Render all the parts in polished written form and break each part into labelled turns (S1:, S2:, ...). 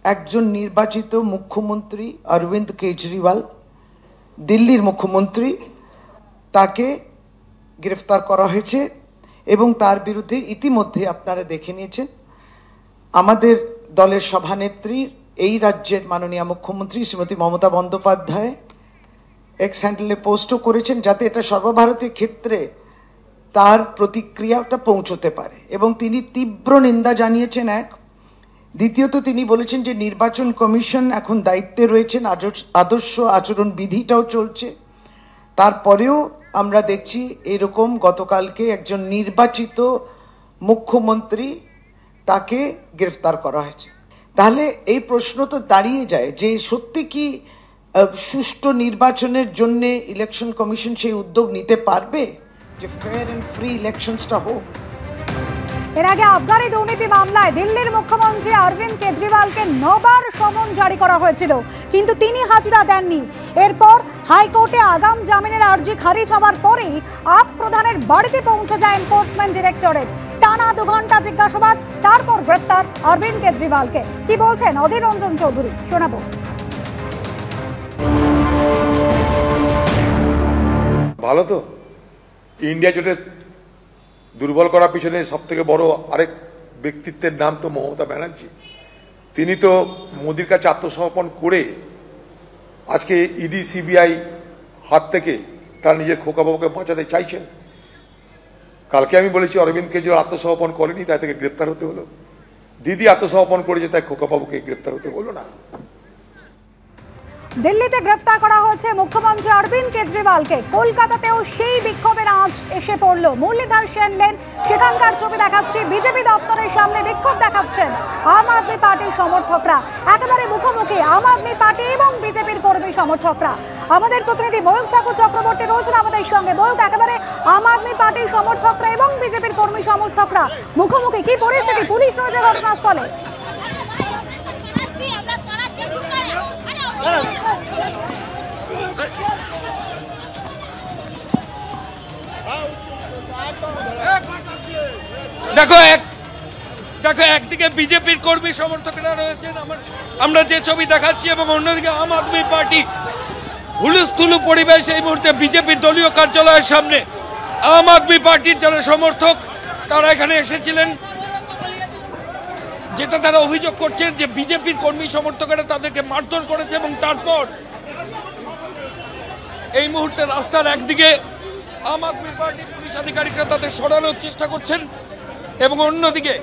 S1: একজন নির্বাচিত মুখ্যমন্ত্রী অরবিন্দ কেজরিওয়াল, দিল্লির মুখ্যমন্ত্রী, তাকে গ্রেফতার করা হয়েছে এবং তার বিরুদ্ধে ইতিমধ্যে আপনারা দেখে নিয়েছেন আমাদের দলের সভানেত্রী, এই রাজ্যের মাননীয় মুখ্যমন্ত্রী শ্রীমতী মমতা বন্দ্যোপাধ্যায় এক্স হ্যান্ডেলে পোস্টও করেছেন, যাতে এটা সর্বভারতীয় ক্ষেত্রে তার প্রতিক্রিয়াটা পৌঁছতে পারে এবং তিনি তীব্র নিন্দা জানিয়েছেন। এক, দ্বিতীয়ত তিনি বলেছেন যে নির্বাচন কমিশন এখন দায়িত্বে রয়েছেন, আদর্শ আচরণ বিধিটাও চলছে। তারপরেও আমরা দেখছি এরকম গতকালকে একজন নির্বাচিত মুখ্যমন্ত্রী, তাকে গ্রেফতার করা হয়েছে। তাহলে এই প্রশ্ন তো দাঁড়িয়ে যায় যে সত্যি কি সুষ্ঠু নির্বাচনের জন্য ইলেকশন কমিশন সেই উদ্যোগ নিতে পারবে যে ফেয়ার এন্ড ফ্রি ইলেকশনসটা হোক।
S2: এর আগে আবগারি দুর্নীতি মামলায় দিল্লির মুখ্যমন্ত্রী অরবিন্দ কেজরিওয়ালকে 9 বার সমন জারি করা হয়েছিল, কিন্তু তিনি হাজিরা দেননি। এরপর হাইকোর্টে আগাম জামিনের আর্জি খারিজ হওয়ার পরেই আপ প্রধানের বাড়িতে পৌঁছে যায় এনফোর্সমেন্ট ডিরেক্টরেট। টানা 2 ঘন্টা জিজ্ঞাসাবাদ, তারপর গ্রেপ্তার অরবিন্দ কেজরিওয়ালকে। কি বলছেন অধীর রঞ্জন চৌধুরী, শোনাবো।
S3: ভালো তো, ইন্ডিয়া জোটে দুর্বল করার পিছনে সব থেকে বড় আরেক ব্যক্তিত্বের নাম তো মমতা ব্যানার্জি। তিনি তো মোদির কাছে আত্মসমর্পণ করে আজকে ইডি সিবিআই হাত থেকে তার নিজের খোকাবাবুকে বাঁচাতে চাইছেন। কালকে আমি বলেছি অরবিন্দ কেজরিওয়াল আত্মসমর্পণ করেনি, তাই থেকে গ্রেপ্তার হতে হলো। দিদি আত্মসমর্পণ করেছে, তাই খোকাবাবুকে গ্রেপ্তার হতে হলো না।
S2: দিল্লিতে গ্রেফতার করা হয়েছে মুখ্যমন্ত্রী অরবিন্দ কেজরিওয়ালকে। কলকাতাতেও সেই বিক্ষোভের আঁচ এসে পড়ল। মুরলীধর সেন লেন, সেখানকার ছবি দেখাচ্ছি। বিজেপি দপ্তরের সামনে বিক্ষোভ দেখাচ্ছেন আম আদমি পার্টির সমর্থকরা। একেবারে মুখোমুখি আম আদমি পার্টি এবং বিজেপির কর্মী সমর্থকরা। আমাদের প্রতিনিধি ময়ূক ঠাকুর চক্রবর্তী রয়েছেন আমাদের সঙ্গে। ময়ূক, একেবারে আম আদমি পার্টির সমর্থকরা এবং বিজেপির কর্মী সমর্থকরা মুখোমুখি, কি পরিস্থিতি? পুলিশ রয়েছে ঘটনাস্থলে।
S4: দেখো একদিকে বিজেপির কর্মী সমর্থকরা রয়েছেন, আমরা যে ছবি দেখাচ্ছি, এবং অন্যদিকে আম আদমি পার্টি। হুলস্থুলু পরিবেশ এই মুহূর্তে বিজেপির দলীয় কার্যালয়ের সামনে। আম আদমি পার্টির যারা সমর্থক তারা এখানে এসেছিলেন, যেটা তারা অভিযোগ করছেন যে বিজেপির কর্মী সমর্থকেরা তাদেরকে মারধর করেছে, এবং তারপর এই মুহূর্তে রাস্তার একদিকে আম আদমি পার্টির পুলিশ আধিকারিকরা তাদের সরানোর চেষ্টা করছেন, এবং অন্যদিকে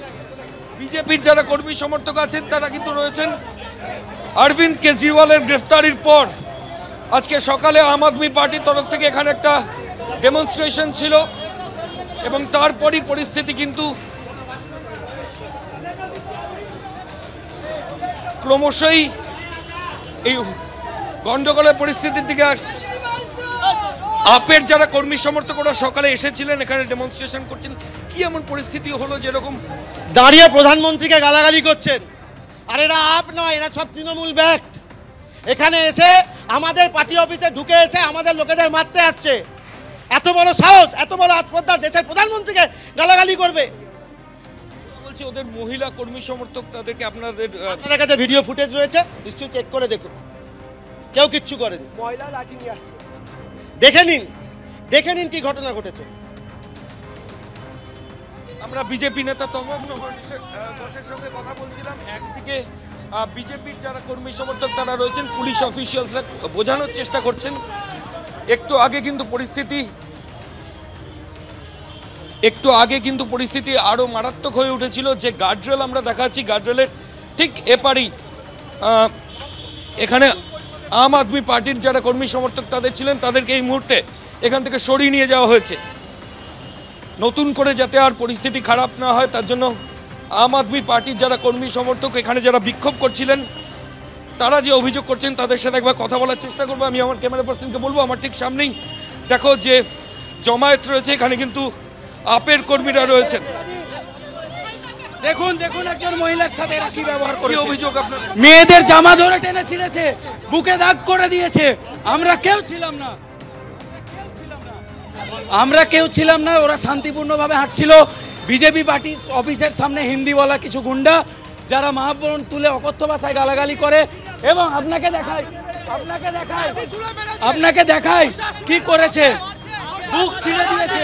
S4: বিজেপির যারা কর্মী সমর্থক আছেন তারা কিন্তু রয়েছেন। অরবিন্দ কেজরিওয়ালের গ্রেফতারির পর আজকে সকালে আম আদমি পার্টির তরফ থেকে এখানে একটা ডেমনস্ট্রেশন ছিল, এবং তারপরই পরিস্থিতি কিন্তু ক্রমশই এই গন্ডগোলের পরিস্থিতির দিকে। আপের যারা কর্মী সমর্থক ওরা সকালে এসেছিলেন, এখানে ডেমনস্ট্রেশন করছেন। কি এমন পরিস্থিতি হলো যেরকম
S5: দাঁড়িয়ে প্রধানমন্ত্রীকে গালাগালি করছেন? আর এরা আপ নয়, এরা সব তৃণমূল ব্যাক্ট। এখানে এসে আমাদের পার্টি অফিসে ঢুকে এসে আমাদের লোকেদের মারতে আসছে। এত বড় সাহস, এত বড় আস্পর্ধা, দেশের প্রধানমন্ত্রীকে গালাগালি করবে?
S4: বলছি ওদের মহিলা কর্মী সমর্থক, তাদেরকে
S5: আপনাদের কাছে ভিডিও ফুটেজ রয়েছে, নিশ্চয়ই চেক করে দেখুন। কেউ কিচ্ছু করেনি, মহিলা লাঠি নিয়ে আসছে। দেখে নিন কি ঘটনা ঘটেছে।
S4: আমরা বিজেপি নেতা তমগ্ন ঘোষের সঙ্গে কথা বলছিলাম। একদিকে বিজেপির যারা কর্মী সমর্থক তারা রয়েছেন, পুলিশ অফিসিয়ালসরা বোঝানোর চেষ্টা করছেন। একটু আগে কিন্তু পরিস্থিতি আরো মারাত্মক হয়ে উঠেছিল। যে গার্ডরেল আমরা দেখাচ্ছি, গার্ডরেলের ঠিক এপারেই এখানে আম আদমি পার্টির যারা কর্মী সমর্থক তাদের ছিলেন, তাদেরকে এই মুহূর্তে এখান থেকে সরিয়ে নিয়ে যাওয়া হয়েছে। নতুন করে যাতে আর পরিস্থিতি খারাপ না হয় তার জন্য আম আদমি পার্টির যারা কর্মী সমর্থক এখানে যারা বিক্ষোভ করছিলেন, তারা যে অভিযোগ করছেন তাদের সাথে একবার কথা বলার চেষ্টা করবো। আমি আমার ক্যামেরা পার্সনকে বলবো, আমার ঠিক সামনেই দেখো যে জমায়েত রয়েছে, এখানে কিন্তু আপের কর্মীরা রয়েছেন।
S6: দেখুন একজন মহিলার সাথে রাশি ব্যবহার করে
S4: অভিযোগ, আপনার
S6: মেয়েদের জামা ধরে টেনে ছিঁড়েছে, বুকে দাগ করে দিয়েছে। আমরা কেউ ছিলাম না, ওরা শান্তিপূর্ণভাবে হাঁটছিল। বিজেপি পার্টির অফিসের সামনে হিন্দি বলা কিছু গুন্ডা যারা মা বোন তুলে অকথ্য ভাষায় গালাগালি করে। এবং আপনাকে দেখাই কি করেছে, বুক ছিঁড়ে দিয়েছে।